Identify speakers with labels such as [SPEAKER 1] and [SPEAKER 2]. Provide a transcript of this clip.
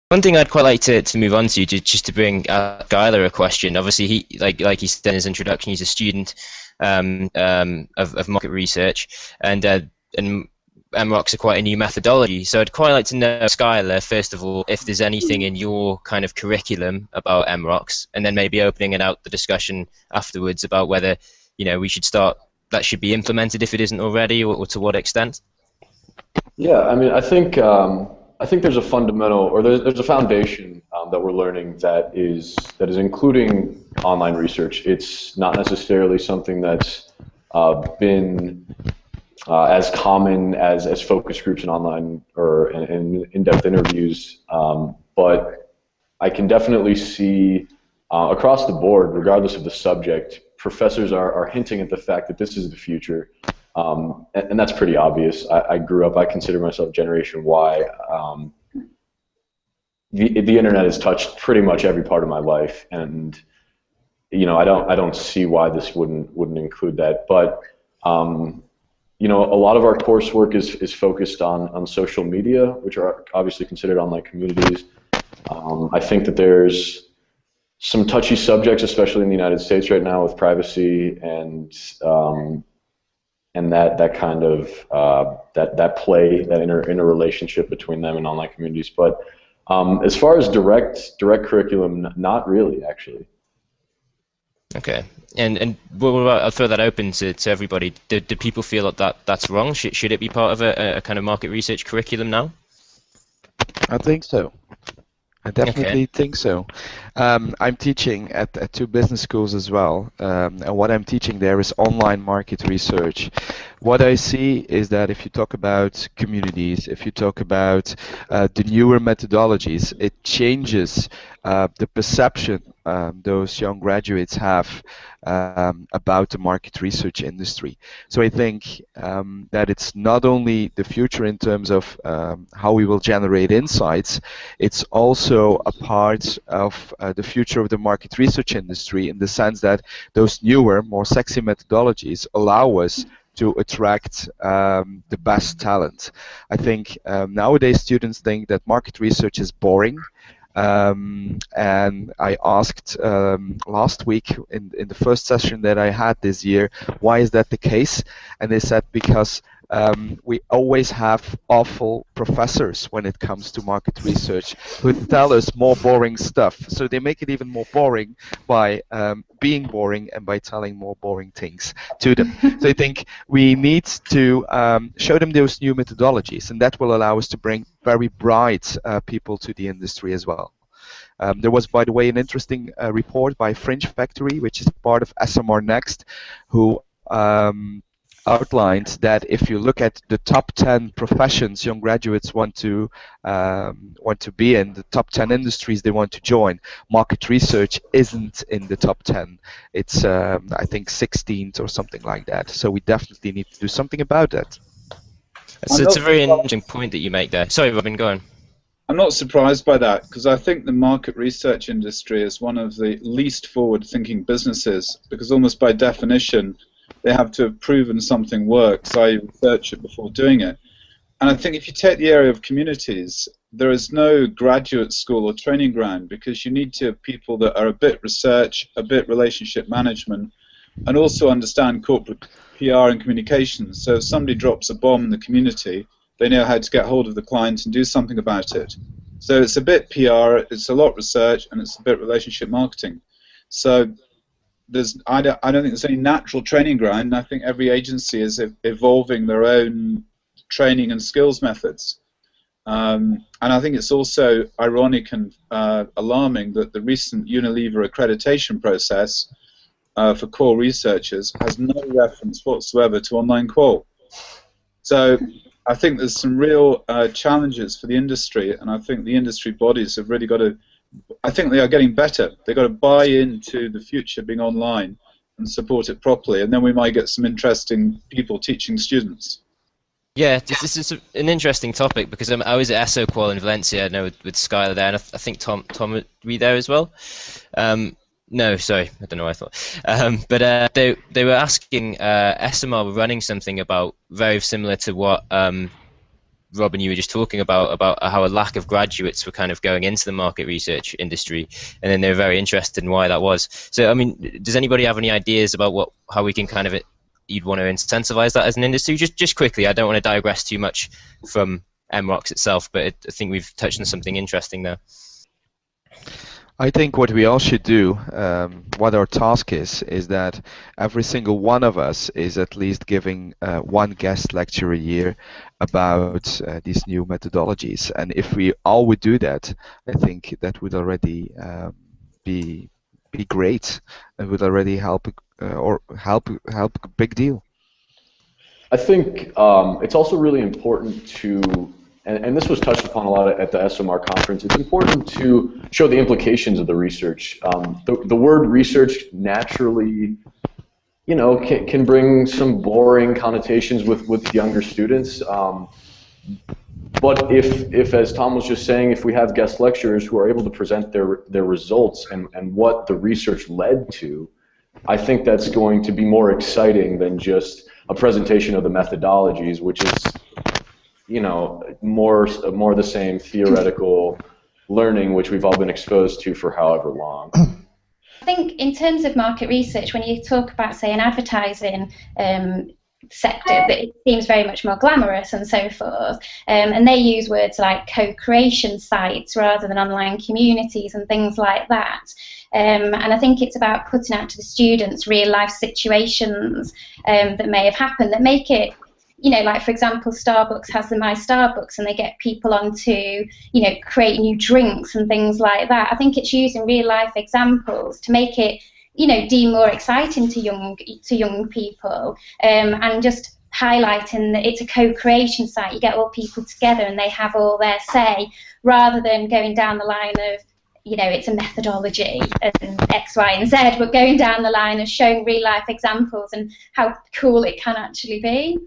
[SPEAKER 1] One thing I'd quite like to move on to, just to bring Skylar a question. Obviously, he like he said in his introduction, he's a student of market research, and MROCs are quite a new methodology. So I'd quite like to know, Skylar, first of all, if there's anything in your kind of curriculum about MROCs, and then maybe opening it out the discussion afterwards about whether we should start that should be implemented if it isn't already, or to what extent.
[SPEAKER 2] Yeah, I mean, I think there's a fundamental, or there's a foundation that we're learning that is including online research. It's not necessarily something that's been as common as focus groups and online or in-depth interviews, but I can definitely see across the board, regardless of the subject, professors are hinting at the fact that this is the future. And that's pretty obvious. I grew up, I consider myself Generation Y. The internet has touched pretty much every part of my life, and I don't see why this wouldn't include that. But a lot of our coursework is focused on social media, which are obviously considered online communities. I think that there's some touchy subjects, especially in the United States right now, with privacy and that kind of that play, that interrelationship between them and online communities. But as far as direct curriculum, not really, actually.
[SPEAKER 1] Okay, and what about, I'll throw that open to everybody. Do people feel that's wrong? Should it be part of a kind of market research curriculum now?
[SPEAKER 3] I think so. I definitely think so. I'm teaching at two business schools as well, and what I'm teaching there is online market research. What I see is that if you talk about communities, if you talk about the newer methodologies, it changes the perception those young graduates have about the market research industry. So I think that it's not only the future in terms of how we will generate insights, it's also a part of the future of the market research industry, in the sense that those newer, more sexy methodologies allow us to attract the best talent. I think nowadays students think that market research is boring. And I asked last week in the first session that I had this year, why is that the case? And they said because we always have awful professors when it comes to market research who tell us more boring stuff. So they make it even more boring by being boring and by telling more boring things to them. So I think we need to show them those new methodologies, and that will allow us to bring very bright people to the industry as well. There was, by the way, an interesting report by Fringe Factory, which is part of SMR Next, who outlined that if you look at the top 10 professions young graduates want to be in, the top 10 industries they want to join, market research isn't in the top 10. It's I think 16th or something like that. So we definitely need to do something about that.
[SPEAKER 1] So it's a very interesting point that you make there. Sorry, Robin, go on.
[SPEAKER 4] I'm not surprised by that, because I think the market research industry is one of the least forward-thinking businesses, because almost by definition they have to have proven something works, i.e. research it before doing it. And I think if you take the area of communities, there is no graduate school or training ground, because you need to have people that are a bit research, a bit relationship management, and also understand corporate PR and communications. So if somebody drops a bomb in the community, they know how to get hold of the client and do something about it. So it's a bit PR, it's a lot research, and it's a bit relationship marketing. So I don't think there's any natural training ground. I think every agency is evolving their own training and skills methods. And I think it's also ironic and alarming that the recent Unilever accreditation process for Qual researchers has no reference whatsoever to online Qual. So I think there's some real challenges for the industry, and I think the industry bodies have really got to, I think they are getting better. They've got to buy into the future being online and support it properly, and then we might get some interesting people teaching students.
[SPEAKER 1] Yeah, this is an interesting topic, because I was at SO Qual in Valencia, I know, with Skylar there, and I think Tom, were you there as well? No, sorry, I don't know what I thought. But they were asking, SMR were running something about very similar to what Rob and you were just talking about how a lack of graduates were kind of going into the market research industry, and then they were very interested in why that was. So, I mean, does anybody have any ideas about how we can kind of you'd want to incentivize that as an industry? Just quickly, I don't want to digress too much from MROCS itself, but I think we've touched on something interesting there.
[SPEAKER 3] I think what we all should do, what our task is that every single one of us is at least giving one guest lecture a year about these new methodologies. And if we all would do that, I think that would already be great. It would already help a big deal.
[SPEAKER 2] I think it's also really important to, and this was touched upon a lot at the SMR conference, it's important to show the implications of the research. The word research naturally, you know, can bring some boring connotations with younger students. But if, as Tom was just saying, if we have guest lecturers who are able to present their results and what the research led to, I think that's going to be more exciting than just a presentation of the methodologies, which is, you know, more the same theoretical learning which we've all been exposed to for however long.
[SPEAKER 5] I think in terms of market research, when you talk about, say, an advertising sector, that it seems very much more glamorous and so forth, and they use words like co-creation sites rather than online communities and things like that. And I think it's about putting out to the students real life situations that may have happened that make it, you know, like for example, Starbucks has the My Starbucks, and they get people on to, you know, create new drinks and things like that. I think it's using real life examples to make it, you know, deem more exciting to young people, and just highlighting that it's a co-creation site. You get all people together and they have all their say, rather than going down the line of, you know, it's a methodology and X, Y, and Z, but going down the line of showing real life examples and how cool it can actually be.